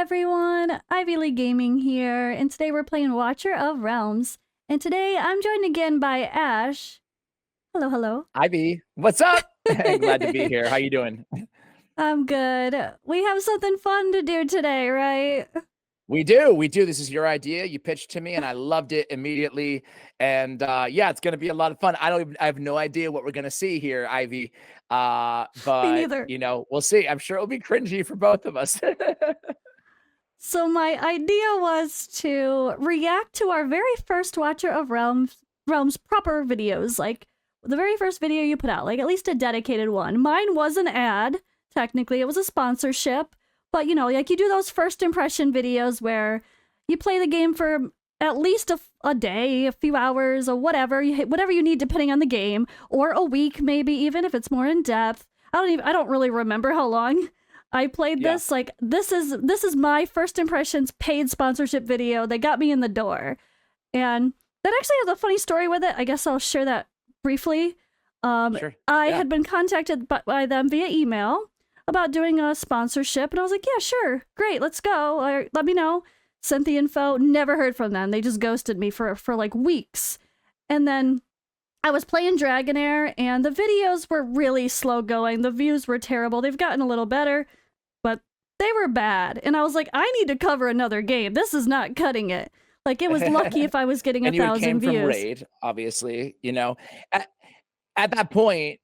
everyone, Ivy League Gaming here, and today we're playing Watcher of Realms. And today I'm joined again by Ash. Hello, hello. Ivy, what's up? Glad to be here. How you doing? I'm good. We have something fun to do today, right? We do. This is your idea. You pitched to me and I loved it immediately. And yeah, it's gonna be a lot of fun. I have no idea what we're gonna see here, Ivy. Me But neither. we'll see. I'm sure it'll be cringy for both of us. So my idea was to react to our very first Watcher of Realms proper videos, like the very first video you put out, like at least a dedicated one. Mine was an ad, technically. It was a sponsorship, but you know, like you do those first impression videos where you play the game for at least a day, a few hours, or whatever you need depending on the game, or a week maybe, even if it's more in depth. I don't really remember how long I played this. Like this is my first impressions paid sponsorship video. They got me in the door. And that actually has a funny story with it. I guess I'll share that briefly. Sure. I had been contacted by them via email about doing a sponsorship, and I was like, yeah, sure, great, let's go. Or, let me know. Sent the info, never heard from them. They just ghosted me for like weeks. And then I was playing Dragonair, and the videos were really slow going. The views were terrible. They've gotten a little better, but they were bad. And I was like, I need to cover another game. This is not cutting it. Like, it was lucky if I was getting 1,000 views. From Raid, obviously, at that point,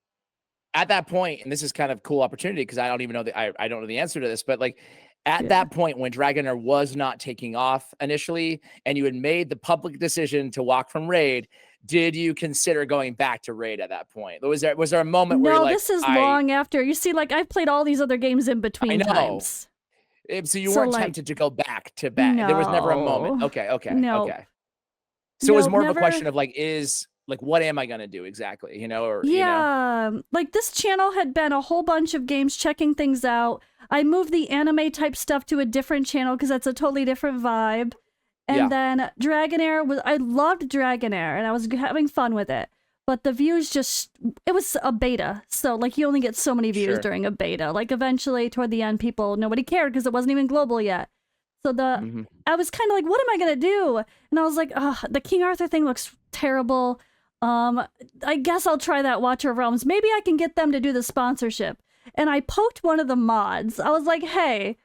and this is kind of cool opportunity because I don't even know I don't know the answer to this, but like at that point when Dragonair was not taking off initially, and you had made the public decision to walk from Raid, did you consider going back to Raid at that point? Was there a moment where you're like, this is long after. You see, like I've played all these other games in between times. So you weren't tempted to go back to back. No. There was never a moment. Okay. No. Okay. So it was more of a question of like, what am I going to do exactly? Like this channel had been a whole bunch of games, checking things out. I moved the anime type stuff to a different channel because that's a totally different vibe. And then Dragonair I loved Dragonair and I was having fun with it. But the views it was a beta. So like you only get so many views during a beta. Like eventually toward the end, nobody cared because it wasn't even global yet. So I was kind of like, what am I going to do? And I was like, the King Arthur thing looks terrible. I guess I'll try that Watcher of Realms. Maybe I can get them to do the sponsorship. And I poked one of the mods. I was like, hey,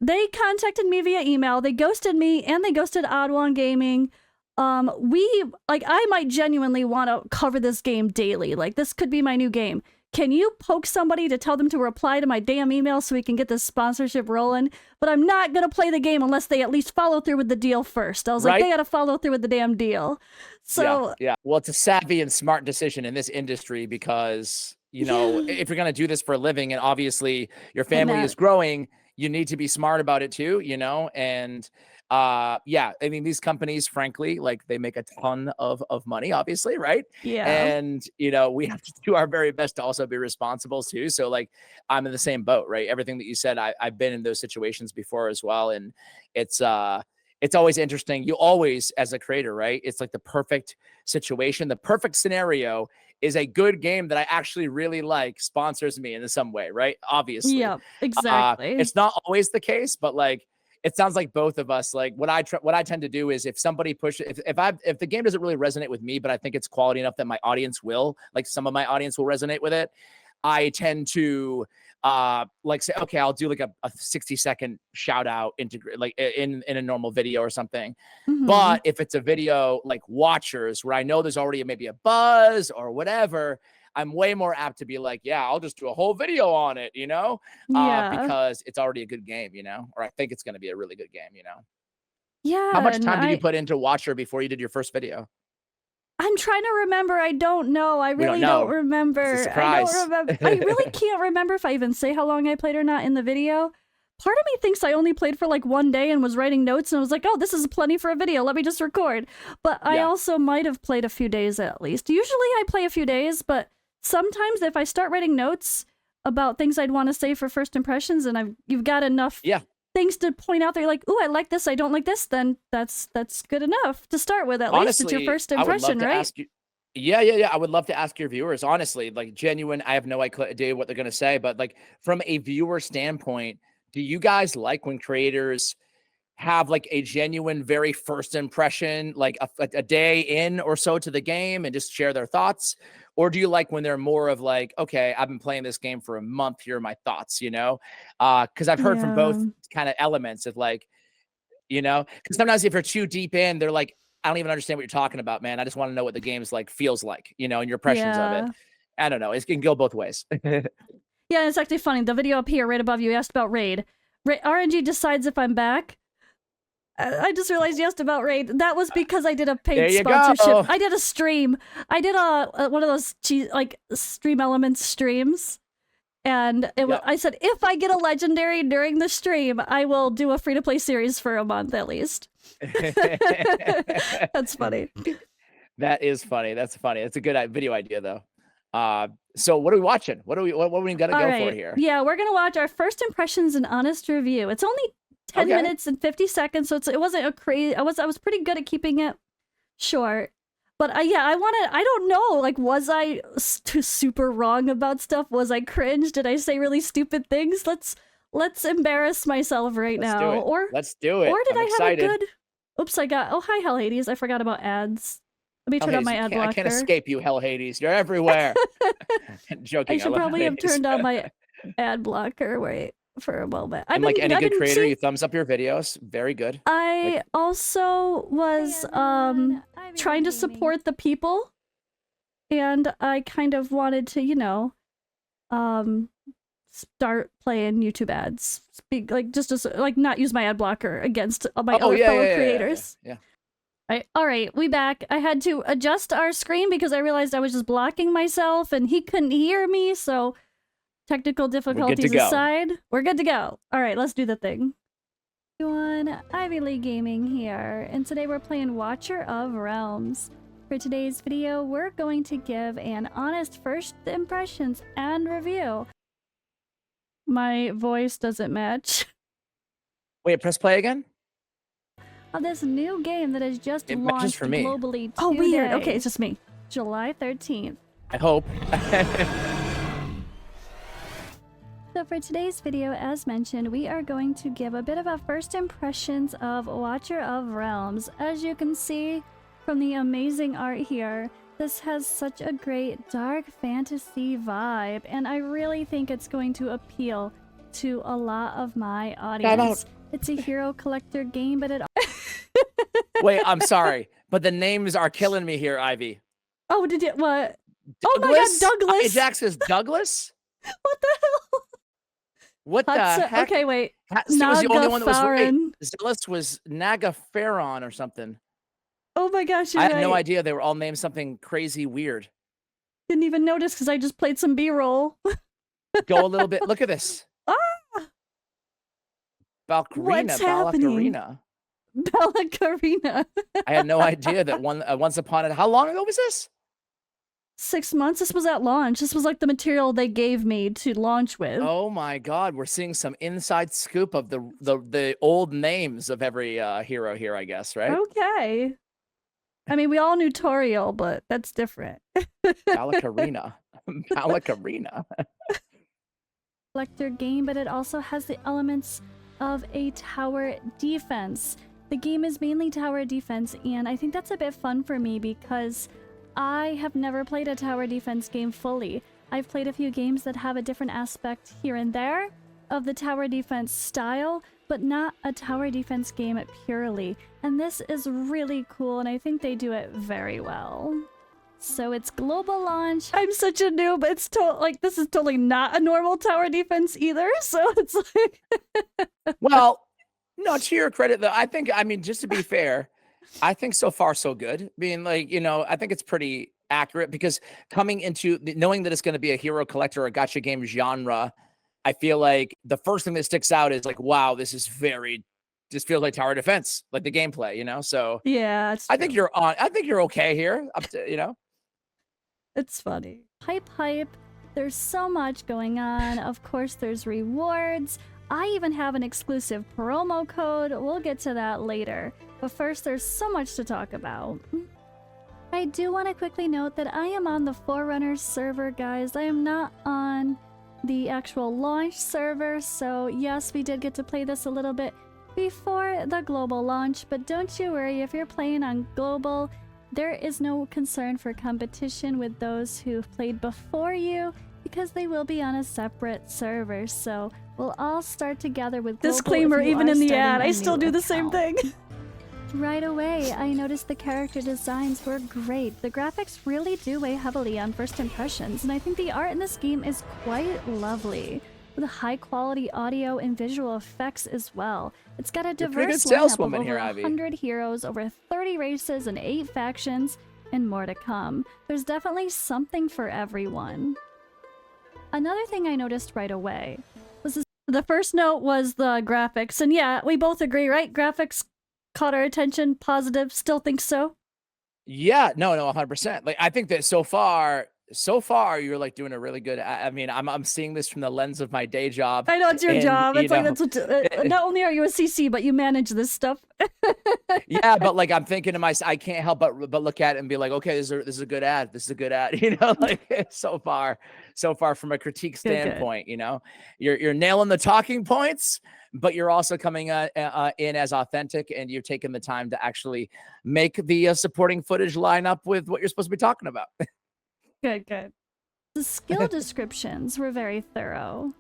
they contacted me via email. They ghosted me and they ghosted Odd One Gaming. I might genuinely want to cover this game daily. Like this could be my new game. Can you poke somebody to tell them to reply to my damn email so we can get this sponsorship rolling? But I'm not going to play the game unless they at least follow through with the deal first. I was like, they got to follow through with the damn deal. So yeah. Well, it's a savvy and smart decision in this industry because, if you're going to do this for a living and obviously your family is growing, you need to be smart about it too, and I mean, these companies, frankly, like they make a ton of money, obviously, right? Yeah. And we have to do our very best to also be responsible too. So like I'm in the same boat, right? Everything that you said, I've been in those situations before as well. And it's always interesting. You always, as a creator, right? It's like the perfect situation. The perfect scenario is a good game that I actually really like sponsors me in some way, right? Obviously. Yeah, exactly. It's not always the case, but like, it sounds like both of us, like what I tend to do is if somebody pushes, if the game doesn't really resonate with me, but I think it's quality enough that my audience will, like some of my audience will resonate with it, I tend to like say, okay, I'll do like a 60-second shout out like in a normal video or something. But if it's a video like Watchers where I know there's already maybe a buzz or whatever, I'm way more apt to be like, yeah, I'll just do a whole video on it, because it's already a good game, or I think it's going to be a really good game, Yeah. How much time did you put into Watcher before you did your first video? I'm trying to remember. I don't know. I really don't remember. It's a surprise. I don't remember. I really can't remember if I even say how long I played or not in the video. Part of me thinks I only played for like one day and was writing notes and I was like, oh, this is plenty for a video. Let me just record. But I also might have played a few days at least. Usually I play a few days, but sometimes if I start writing notes about things I'd want to say for first impressions and you've got enough things to point out that you're like, ooh, I like this, I don't like this, then that's good enough to start with. At least it's your first impression, right? I would love to ask your viewers, honestly, like genuine. I have no idea what they're going to say, but like from a viewer standpoint, do you guys like when creators have like a genuine, very first impression, like a day in or so to the game and just share their thoughts? Or do you like when they're more of like, okay, I've been playing this game for a month, here are my thoughts, you know? Because I've heard from both kind of elements of like, you know, because sometimes if you're too deep in, they're like, I don't even understand what you're talking about, man. I just want to know what the game's like, feels like, you know, and your impressions of it. I don't know. It can go both ways. Yeah, it's actually funny. The video up here, right above you, asked about Raid. RNG decides if I'm back. I just realized you asked about Raid. That was because I did a paid sponsorship. Go. I did a stream. I did one of those like Stream Elements streams. And it was, I said, if I get a legendary during the stream, I will do a free-to-play series for a month at least. That's funny. That is funny. That's funny. It's a good video idea, though. So what are we watching? What do we gotta go for here? Yeah, we're gonna watch our first impressions and honest review. It's only 10 minutes and 50 seconds, so it wasn't a crazy. I was pretty good at keeping it short. But I don't know, like, was I super wrong about stuff? Was I cringe? Did I say really stupid things? Let's embarrass myself now. Or let's do it. Or did I have a good? Oops, oh hi Hell Hades. I forgot about ads. Let me turn on my ad blocker. I can't escape you, Hell Hades. You're everywhere. Joking. I should probably have turned on my ad blocker. Wait for a moment. And like any good creator, you thumbs up your videos. Very good. I also was trying to support the people, and I kind of wanted to, you know, start playing YouTube ads. Like not use my ad blocker against my other fellow creators. Yeah. All right, we back. I had to adjust our screen because I realized I was just blocking myself and he couldn't hear me, so technical difficulties aside, we're good to go. All right, let's do the thing. Everyone, Ivy League Gaming here, and today we're playing Watcher of Realms. For today's video, we're going to give an honest first impressions and review. My voice doesn't match. Wait, press play again? Of this new game that has just launched globally today. Oh, weird. Okay, it's just me. July 13th. I hope. So for today's video, as mentioned, we are going to give a bit of a first impressions of Watcher of Realms. As you can see from the amazing art here, this has such a great dark fantasy vibe, and I really think it's going to appeal to a lot of my audience. It's a hero collector game, but it... Wait, I'm sorry, but the names are killing me here, Ivy. Oh, did it? What? Douglas? Oh my god, Douglas! Ajax is Douglas? What the hell? What the heck? Okay, wait. Was the only one that was right. Zealous was Nagafaron or something. Oh my gosh, you're I had no idea they were all named something crazy weird. Didn't even notice because I just played some B-roll. Go a little bit. Look at this. What's happening? Balakarina. I had no idea that once upon a... How long ago was this? 6 months. This was at launch. This was like the material they gave me to launch with. Oh my god, we're seeing some inside scoop of the old names of every hero here, I guess, right? Okay. I mean, we all knew Toriel, but that's different. Balakarina. Balakarina. Collector game, but it also has the elements of a tower defense. The game is mainly tower defense, and I think that's a bit fun for me because I have never played a tower defense game fully. I've played a few games that have a different aspect here and there of the tower defense style, but not a tower defense game purely. And this is really cool, and I think they do it very well. So it's global launch. I'm such a noob. It's like this is totally not a normal tower defense either. So it's like, well, no, to your credit though, I mean, just to be fair, I think so far so good. Being like, you know, I think it's pretty accurate because coming into knowing that it's going to be a hero collector or gacha game genre, I feel like the first thing that sticks out is like, wow, this just feels like tower defense, like the gameplay, you know? So yeah, I think you're okay here. Up to, you know. It's funny. Hype. There's so much going on. Of course, there's rewards. I even have an exclusive promo code. We'll get to that later. But first, there's so much to talk about. I do want to quickly note that I am on the Forerunner server, guys. I am not on the actual launch server. So yes, we did get to play this a little bit before the global launch, but don't you worry, if you're playing on global, there is no concern for competition with those who've played before you, because they will be on a separate server. So we'll all start together with global. Disclaimer, if you even are in the starting ad, a I still new do the same account. thing. Right away, I noticed the character designs were great. The graphics really do weigh heavily on first impressions, and I think the art in this game is quite lovely, with high quality audio and visual effects as well. It's got a You're a pretty diverse good lineup of saleswoman over here, Ivy. 100 heroes, over 30 races, and 8 factions, and more to come. There's definitely something for everyone. Another thing I noticed right away was The first note was the graphics, and yeah, we both agree, right? Graphics caught our attention. Positive. Still think so. Yeah, no, 100%. Like I think that so far you're like doing a really good. I mean, I'm seeing this from the lens of my day job. I know it's your and, job. you It's like know, that's what. Not only are you a CC, but you manage this stuff. yeah, but like I'm thinking to myself, I can't help but look at it and be like, okay, this is a good ad. This is a good ad. You know, like so far from a critique Good, good. standpoint, you know, you're nailing the talking points, but you're also coming in as authentic, and you're taking the time to actually make the supporting footage line up with what you're supposed to be talking about. Good, good. the skill descriptions were very thorough.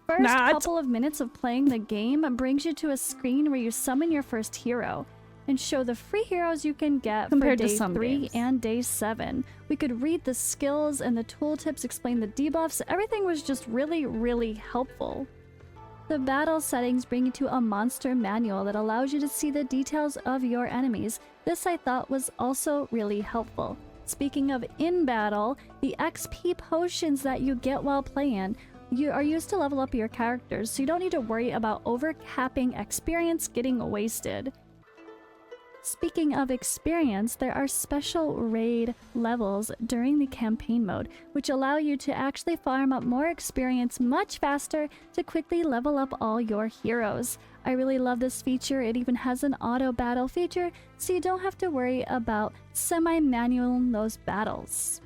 First Nah, it's- couple of minutes of playing the game brings you to a screen where you summon your first hero and show the free heroes you can get Compared for to day some 3 games. and day 7. We could read the skills and the tooltips, explain the debuffs. Everything was just really, really helpful. The battle settings bring you to a monster manual that allows you to see the details of your enemies. This I thought was also really helpful. Speaking of in battle, the XP potions that you get while playing are used to level up your characters, so you don't need to worry about overcapping experience getting wasted. Speaking of experience, there are special raid levels during the campaign mode, which allow you to actually farm up more experience much faster to quickly level up all your heroes. I really love this feature. It even has an auto battle feature, so you don't have to worry about semi-manual those battles.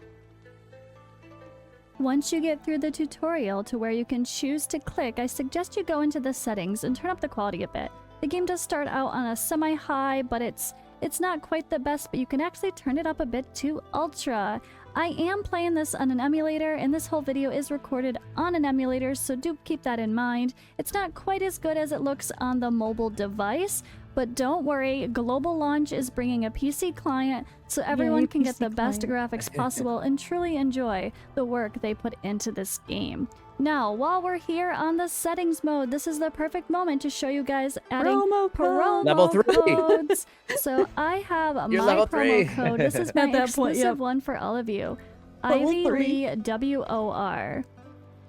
Once you get through the tutorial to where you can choose to click, I suggest you go into the settings and turn up the quality a bit. The game does start out on a semi-high, but it's not quite the best, but you can actually turn it up a bit to ultra. I am playing this on an emulator, and this whole video is recorded on an emulator, so do keep that in mind. It's not quite as good as it looks on the mobile device, but don't worry, global launch is bringing a PC client, so everyone can get PC the best client. graphics possible and truly enjoy the work they put into this game. Now, while we're here on the settings mode, this is the perfect moment to show you guys adding Promo code. Level 3. codes. So I have You're my level promo 3. code. This is At my that point, exclusive yep. one for all of you. Level Ivy 3. Lee WOR.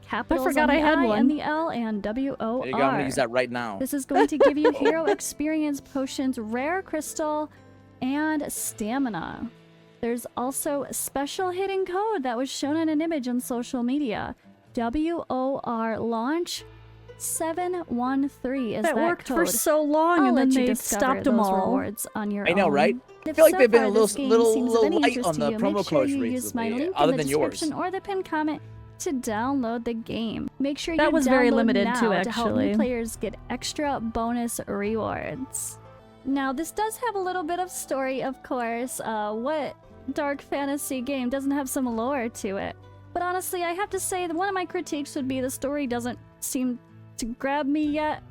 Capitals forgot on the I had I one. and the L and WOR. There you go. I'm gonna use that right now. This is going to give you hero experience, potions, rare crystal, and stamina. There's also a special hidden code that was shown in an image on social media. WOR launch 713 is That that worked code. for so long, I'll and let then you they discover stopped them those all. rewards on your I know, own. right? If I feel like so they've been far a this little game seems of any light interest on to the you, promo make sure codes you use my recently, link other in the than yours. description or the pinned comment to download the game. Make sure That you was very download limited now too, to help actually. new players get extra bonus rewards. Now, this does have a little bit of story, of course. What dark fantasy game doesn't have some lore to it? But honestly, I have to say that one of my critiques would be the story doesn't seem to grab me yet.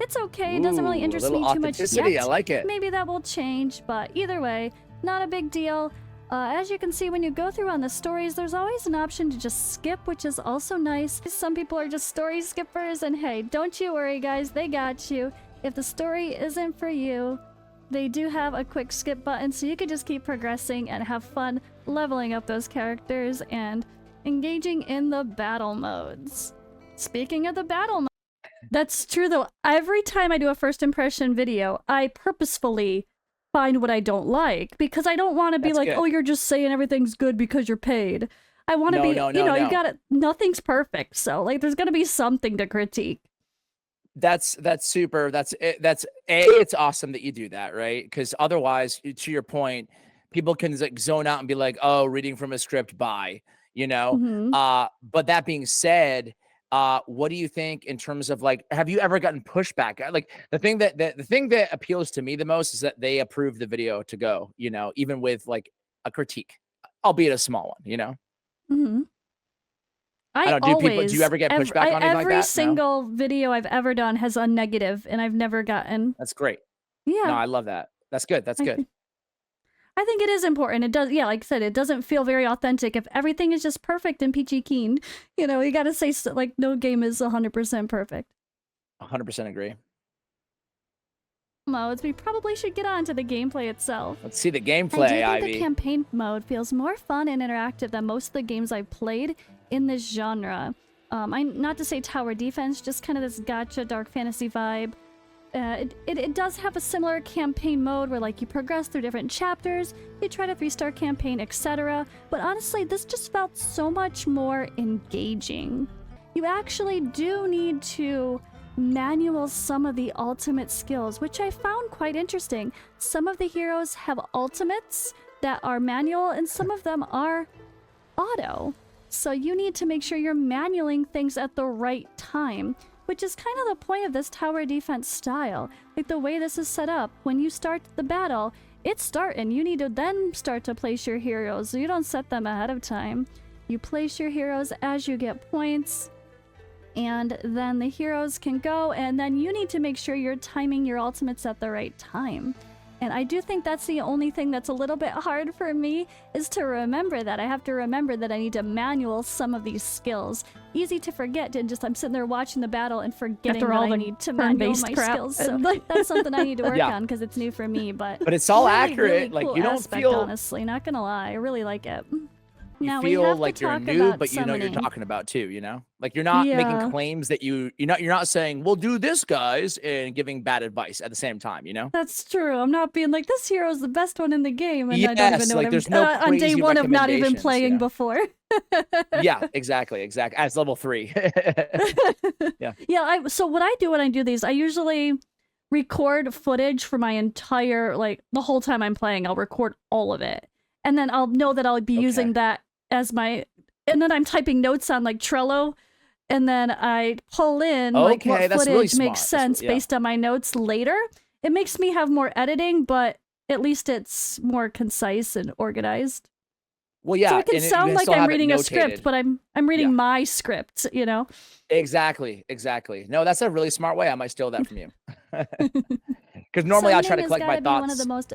It's okay. It doesn't really Ooh, a interest little me too much authenticity, yet. I like it. Maybe that will change, but either way, not a big deal. As you can see, when you go through on the stories, there's always an option to just skip, which is also nice. Some people are just story skippers, and hey, don't you worry, guys, they got you. If the story isn't for you, they do have a quick skip button, so you can just keep progressing and have fun leveling up those characters and engaging in the battle modes. Speaking of the battle modes, That's true, though. Every time I do a first impression video, I purposefully find what I don't like, because I don't want to be That's like, good. oh, you're just saying everything's good because you're paid. I want to No, be, no, you no, know, no. you got it. Nothing's perfect, so like, there's gonna be something to critique. That's super. It's awesome that you do that, right? Because otherwise, to your point, people can like zone out and be like, "Oh, reading from a script, bye." you know? But that being said, what do you think in terms of like, have you ever gotten pushback? Like the thing that appeals to me the most is that they approve the video to go, you know, even with like a critique, albeit a small one, you know? I don't always, do you ever get pushback on anything like that? Every No? single video I've ever done has a negative, and I've never gotten. That's great. Yeah. No, I love that. That's good. That's good. I think it is important. It does, yeah, like I said, it doesn't feel very authentic if everything is just perfect and peachy keen. You know, you got to say, like, no game is 100% perfect. 100% agree. Modes, we probably should get on to the gameplay itself. Let's see the gameplay, I do think Ivy. the campaign mode feels more fun and interactive than most of the games I've played in this genre. Not to say tower defense, just kind of this gacha dark fantasy vibe. It does have a similar campaign mode where like you progress through different chapters, you try to 3-star campaign, etc. But honestly, this just felt so much more engaging. You actually do need to manual some of the ultimate skills, which I found quite interesting. Some of the heroes have ultimates that are manual and some of them are auto. So you need to make sure you're manualing things at the right time, which is kind of the point of this tower defense style. Like the way this is set up, when you start the battle, it's starting. You need to then start to place your heroes. So you don't set them ahead of time. You place your heroes as you get points, and then the heroes can go, and then you need to make sure you're timing your ultimates at the right time. And I do think that's the only thing that's a little bit hard for me, is to remember that. I have to remember that I need to manual some of these skills. Easy to forget, and just I'm sitting there watching the battle and forgetting that I need to manual my skills. So that's something I need to work on because it's new for me. But it's all really, accurate. really Like cool you don't aspect, feel honestly, not gonna lie, I really like it. you Now, feel like you're new, but you know what you're talking about too, you know? Like you're not making claims that you're not saying, "Well, do this, guys," and giving bad advice at the same time, you know? That's true. I'm not being like, this hero is the best one in the game, and yes, I don't even know like what there's I'm no on day one of not even playing yeah. before. Yeah, exactly. As level 3. Yeah, so what I do when I do these, I usually record footage for my entire, like, the whole time I'm playing. I'll record all of it. And then I'll know that I'll be using that as my... And then I'm typing notes on, like, Trello, and then I pull in, like, what footage makes sense based on my notes later. It makes me have more editing, but at least it's more concise and organized. Well, yeah. So it can sound like I'm reading a script, but I'm reading my script, you know? Exactly. No, that's a really smart way. I might steal that from you. Because normally I try to collect my thoughts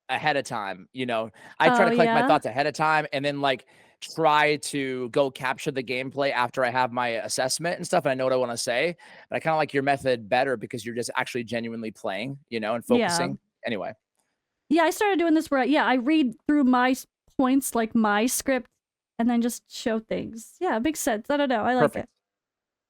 ahead of time, you know? I try to collect my thoughts ahead of time and then like try to go capture the gameplay after I have my assessment and stuff and I know what I want to say. But I kind of like your method better because you're just actually genuinely playing, you know, and focusing. Anyway. Yeah, I started doing this where I read through my points, like my script, and then just show things. Yeah, it makes sense. I don't know. I like it.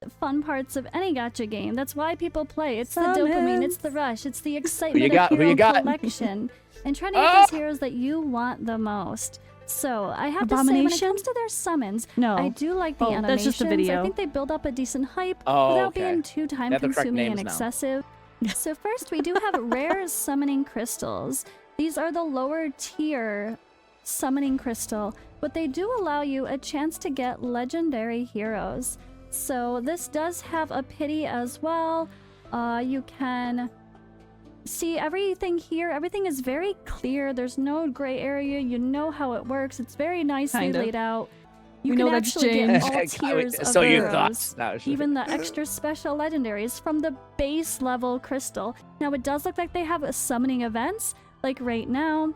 The fun parts of any gacha game. That's why people play. It's the dopamine, it's the rush, it's the excitement of hero collection. And trying to get those heroes that you want the most. So I have to say, when it comes to their summons, I do like the animations. That's just a video. I think they build up a decent hype without being too time-consuming and excessive. So first, we do have rare summoning crystals. These are the lower tier summoning crystal, but they do allow you a chance to get legendary heroes. So this does have a pity as well. You can see everything here. Everything is very clear. There's no gray area. You know how it works. It's very nicely laid out. You can actually get all tiers of heroes, even the extra special legendaries from the base level crystal. Now it does look like they have summoning events. Like right now,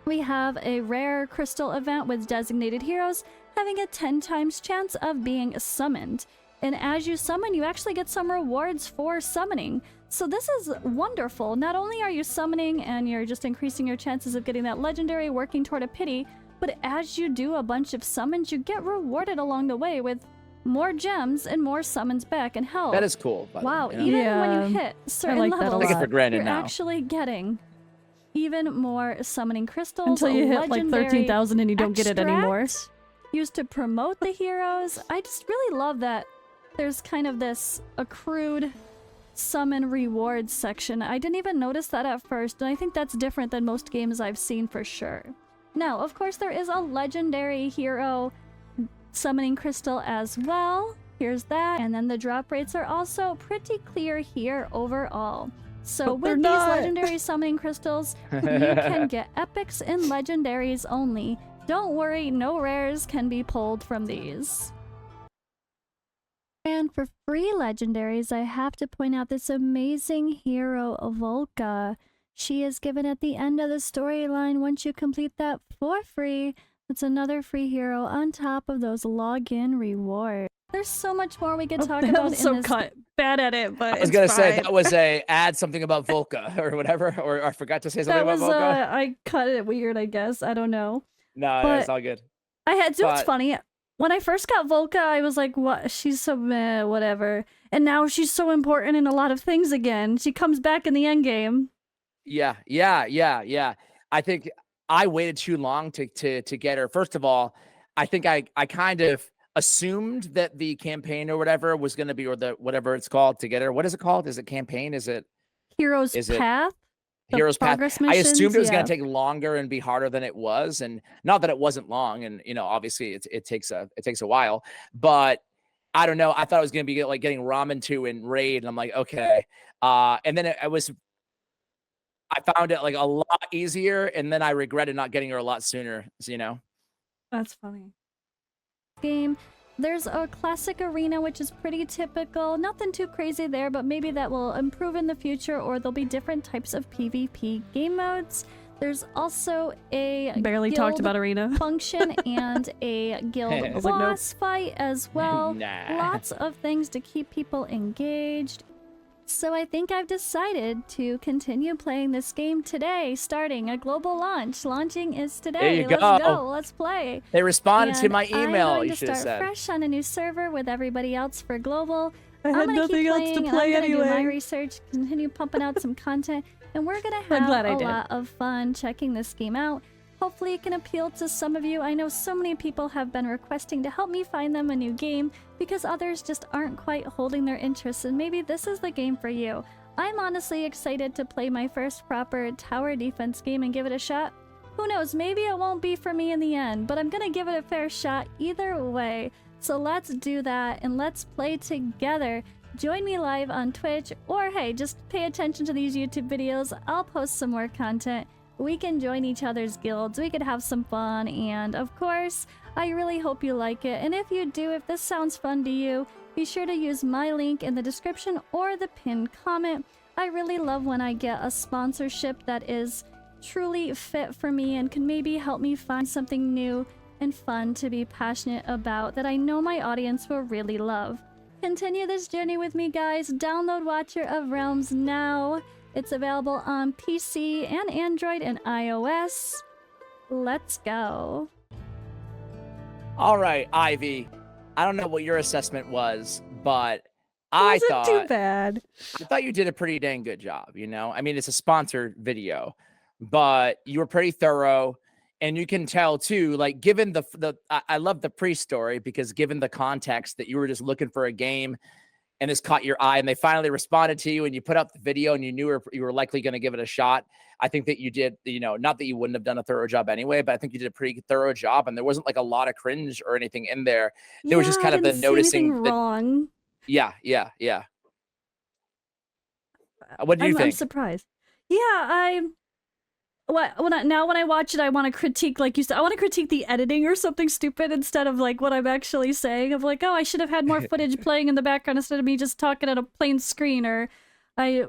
we have a rare crystal event with designated heroes having a 10 times chance of being summoned. And as you summon, you actually get some rewards for summoning. So this is wonderful. Not only are you summoning and you're just increasing your chances of getting that legendary, working toward a pity, but as you do a bunch of summons, you get rewarded along the way with more gems and more summons back and health. That is cool. Wow, even when you hit certain levels, you're actually getting even more summoning crystals. Until you hit like 13,000 and you don't get it anymore. Used to promote the heroes. I just really love that there's kind of this accrued summon rewards section. I didn't even notice that at first, and I think that's different than most games I've seen for sure. Now, of course, there is a legendary hero summoning crystal as well. Here's that. And then the drop rates are also pretty clear here overall. So with these legendary summoning crystals, you can get epics and legendaries only. Don't worry, no rares can be pulled from these. And for free legendaries, I have to point out this amazing hero, Volca. She is given at the end of the storyline once you complete that for free. That's another free hero on top of those login rewards. There's so much more we could talk about in this. Bad at it, but I was gonna say that was a add something about Volca or whatever, or I forgot to say something about Volca. I cut it weird, I guess. I don't know. No, it's all good. I had to. It's funny. When I first got Volca, I was like, "What? She's so meh, whatever." And now she's so important in a lot of things again. She comes back in the end game. Yeah. I think I waited too long to get her. First of all, I think I kind of assumed that the campaign or whatever was going to be, or the whatever it's called to get her. What is it called? Is it campaign? Is it Hero's Path? Hero's Path. I assumed it was going to take longer and be harder than it was, and not that it wasn't long. And obviously it takes a while, but I don't know. I thought it was going to be like getting Ramen 2 in Raid, and I'm like, okay. And then I found it like a lot easier, and then I regretted not getting her a lot sooner. That's funny. Game. There's a classic arena, which is pretty typical. Nothing too crazy there, but maybe that will improve in the future, or there'll be different types of PvP game modes. There's also a barely talked about arena function and a guild boss fight as well. Lots of things to keep people engaged. So I think I've decided to continue playing this game today, starting a global launch. Launching is today. Let's go. Let's play. They responded to my email. I'm going you to start fresh on a new server with everybody else for global. I had nothing else to play anyway. I'm gonna do my research, continue pumping out some content, and we're gonna have a lot of fun checking this game out. Hopefully it can appeal to some of you. I know so many people have been requesting to help me find them a new game because others just aren't quite holding their interest, and maybe this is the game for you. I'm honestly excited to play my first proper tower defense game and give it a shot. Who knows, maybe it won't be for me in the end, but I'm gonna give it a fair shot either way. So let's do that and let's play together. Join me live on Twitch, or hey, just pay attention to these YouTube videos. I'll post some more content. We can join each other's guilds, we could have some fun, and of course, I really hope you like it. And if you do, if this sounds fun to you, be sure to use my link in the description or the pinned comment. I really love when I get a sponsorship that is truly fit for me and can maybe help me find something new and fun to be passionate about that I know my audience will really love. Continue this journey with me, guys. Download Watcher of Realms now. It's available on PC and Android and iOS. Let's go. All right, Ivy. I don't know what your assessment was, but I thought too bad. I thought you did a pretty dang good job. I mean, it's a sponsored video, but you were pretty thorough, and you can tell too. Like, given I love the pre-story because given the context that you were just looking for a game. And this caught your eye, and they finally responded to you, and you put up the video, and you knew you were likely going to give it a shot. I think that you did, not that you wouldn't have done a thorough job anyway, but I think you did a pretty thorough job, and there wasn't like a lot of cringe or anything in there. There was just kind of the noticing wrong. Yeah. What do you think? I'm surprised. Yeah, when I watch it, I want to critique, like you said, I want to critique the editing or something stupid instead of like what I'm actually saying. Of like, oh, I should have had more footage playing in the background instead of me just talking at a plain screen, or I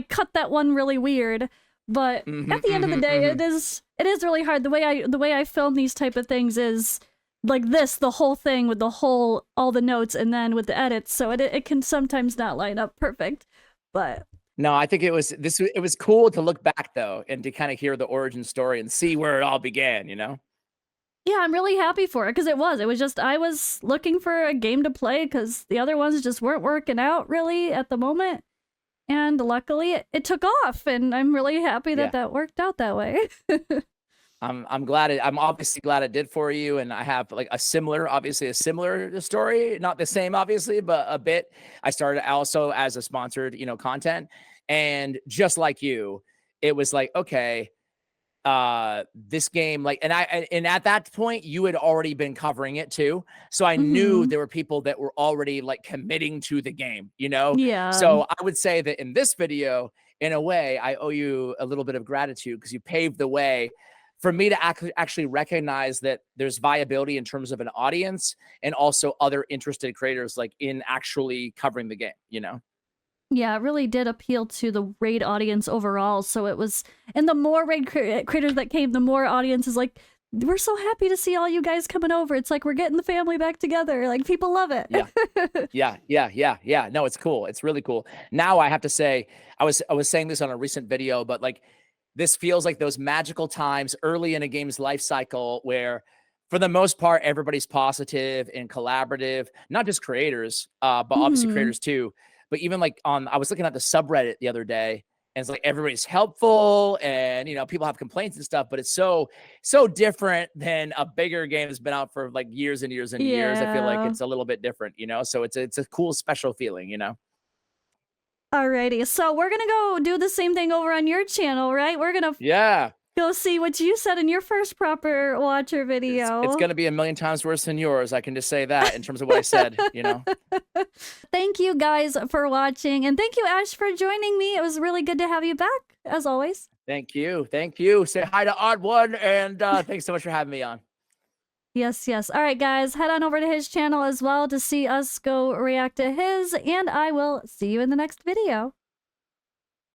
cut that one really weird. But at the end of the day, it is really hard. The way I film these type of things is like this, the whole thing with all the notes, and then with the edits. So it can sometimes not line up perfect, but. No, I think it was cool to look back though, and to kind of hear the origin story and see where it all began, Yeah, I'm really happy for it because it was just, I was looking for a game to play because the other ones just weren't working out really at the moment. And luckily it took off, and I'm really happy that worked out that way. I'm glad I'm obviously glad it did for you. And I have like a similar story, not the same, obviously, but a bit. I started also as a sponsored, content. And just like you, it was like, okay, this game, like, and at that point you had already been covering it too. So I knew there were people that were already like committing to the game, you know? Yeah. So I would say that in this video, in a way, I owe you a little bit of gratitude because you paved the way for me to actually recognize that there's viability in terms of an audience and also other interested creators like in actually covering the game, you know? Yeah, it really did appeal to the raid audience overall. So it was, and the more raid creators that came, the more audience is like, we're so happy to see all you guys coming over. It's like we're getting the family back together. Like people love it. Yeah. No, it's cool. It's really cool. Now I have to say, I was saying this on a recent video, but like this feels like those magical times early in a game's life cycle where for the most part, everybody's positive and collaborative, not just creators, but obviously creators too. But even like I was looking at the subreddit the other day and it's like everybody's helpful and, you know, people have complaints and stuff, but it's so different than a bigger game that's been out for like years and years and years. I feel like it's a little bit different, you know? So it's a cool, special feeling, you know? Alrighty. So we're going to go do the same thing over on your channel, right? We're going to go see what you said in your first proper watcher video. It's going to be a million times worse than yours. I can just say that in terms of what I said, you know? Thank you guys for watching. And thank you, Ash, for joining me. It was really good to have you back, as always. Thank you. Thank you. Say hi to Odd One. And thanks so much for having me on. Yes. All right, guys. Head on over to his channel as well to see us go react to his. And I will see you in the next video.